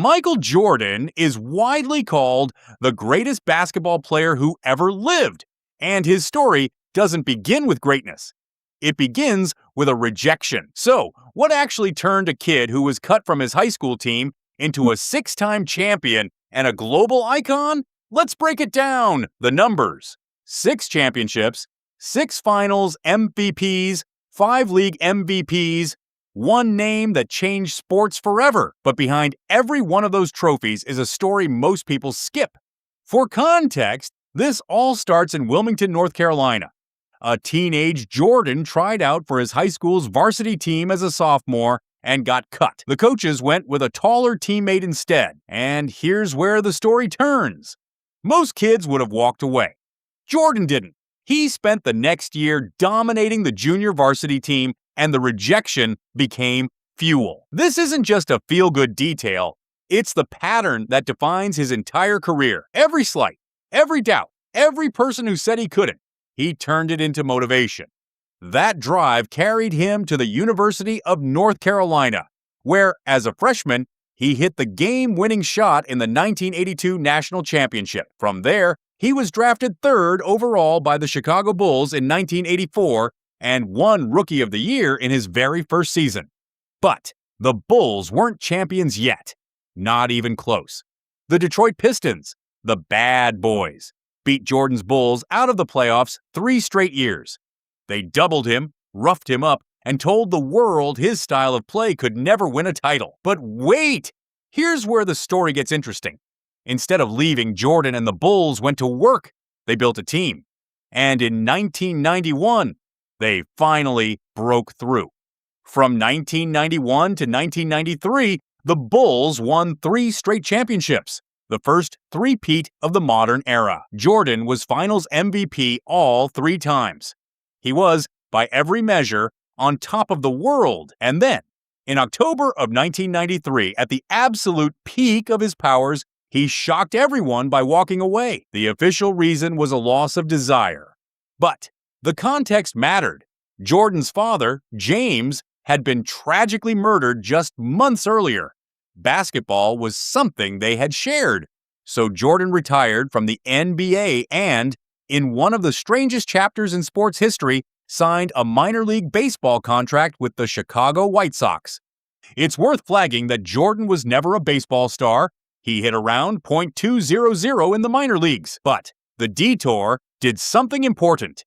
Michael Jordan is widely called the greatest basketball player who ever lived, and his story doesn't begin with greatness. It begins with a rejection. So, what actually turned a kid who was cut from his high school team into a six-time champion and a global icon? Let's break it down. The numbers: 6 championships, 6 finals MVPs, 5 league MVPs, one name that changed sports forever. But behind every one of those trophies is a story most people skip. For context, this all starts in Wilmington, North Carolina. A teenage Jordan tried out for his high school's varsity team as a sophomore and got cut. The coaches went with a taller teammate instead, and here's where the story turns. Most kids would have walked away. Jordan didn't. He spent the next year dominating the junior varsity team, and the rejection became fuel. This isn't just a feel-good detail. It's the pattern that defines his entire career. Every slight, every doubt, every person who said he couldn't, he turned it into motivation. That drive carried him to the University of North Carolina, where, as a freshman, he hit the game-winning shot in the 1982 National Championship. From there, he was drafted 3rd overall by the Chicago Bulls in 1984 and won Rookie of the Year in his very first season. But the Bulls weren't champions yet. Not even close. The Detroit Pistons, the bad boys, beat Jordan's Bulls out of the playoffs 3 straight years. They doubled him, roughed him up, and told the world his style of play could never win a title. But wait! Here's where the story gets interesting. Instead of leaving, Jordan and the Bulls went to work. They built a team. And in 1991, they finally broke through. From 1991 to 1993, the Bulls won 3 straight championships, the first three-peat of the modern era. Jordan was Finals MVP all 3 times. He was, by every measure, on top of the world. And then, in October of 1993, at the absolute peak of his powers, he shocked everyone by walking away. The official reason was a loss of desire. But the context mattered. Jordan's father, James, had been tragically murdered just months earlier. Basketball was something they had shared. So Jordan retired from the NBA and, in one of the strangest chapters in sports history, signed a minor league baseball contract with the Chicago White Sox. It's worth flagging that Jordan was never a baseball star. He hit around .200 in the minor leagues. But the detour did something important.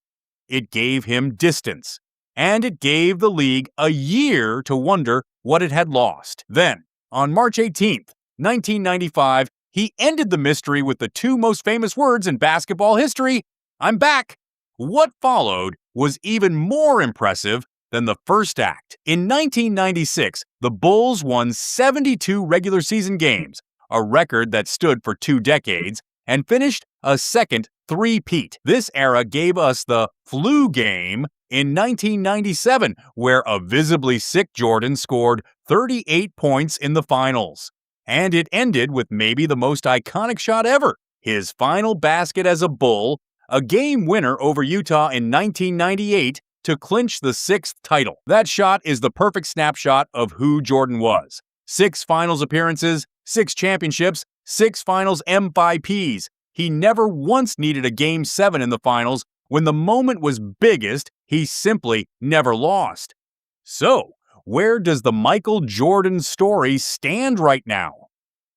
It gave him distance, and it gave the league a year to wonder what it had lost. Then, on March 18th, 1995, he ended the mystery with the 2 most famous words in basketball history: "I'm back." What followed was even more impressive than the first act. In 1996, the Bulls won 72 regular season games, a record that stood for 2 decades, and finished a second three-peat. This era gave us the flu game in 1997, where a visibly sick Jordan scored 38 points in the finals. And it ended with maybe the most iconic shot ever, his final basket as a Bull, a game winner over Utah in 1998 to clinch the 6th title. That shot is the perfect snapshot of who Jordan was. 6 finals appearances, 6 championships, 6 finals MVPs. He never once needed a Game 7 in the finals. When the moment was biggest, he simply never lost. So, where does the Michael Jordan story stand right now?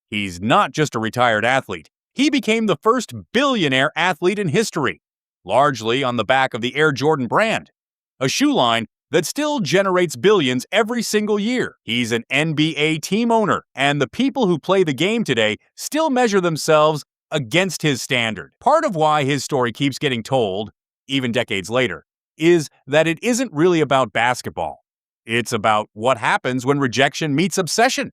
He's not just a retired athlete. He became the first billionaire athlete in history, largely on the back of the Air Jordan brand, a shoe line that still generates billions every single year. He's an NBA team owner, and the people who play the game today still measure themselves against his standard. Part of why his story keeps getting told, even decades later, is that it isn't really about basketball. It's about what happens when rejection meets obsession.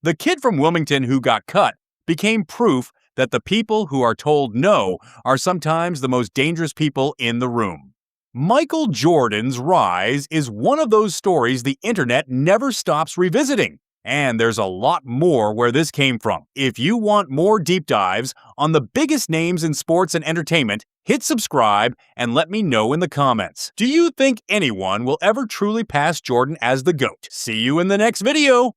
The kid from Wilmington who got cut became proof that the people who are told no are sometimes the most dangerous people in the room. Michael Jordan's rise is one of those stories the internet never stops revisiting. And there's a lot more where this came from. If you want more deep dives on the biggest names in sports and entertainment, hit subscribe and let me know in the comments. Do you think anyone will ever truly pass Jordan as the GOAT? See you in the next video!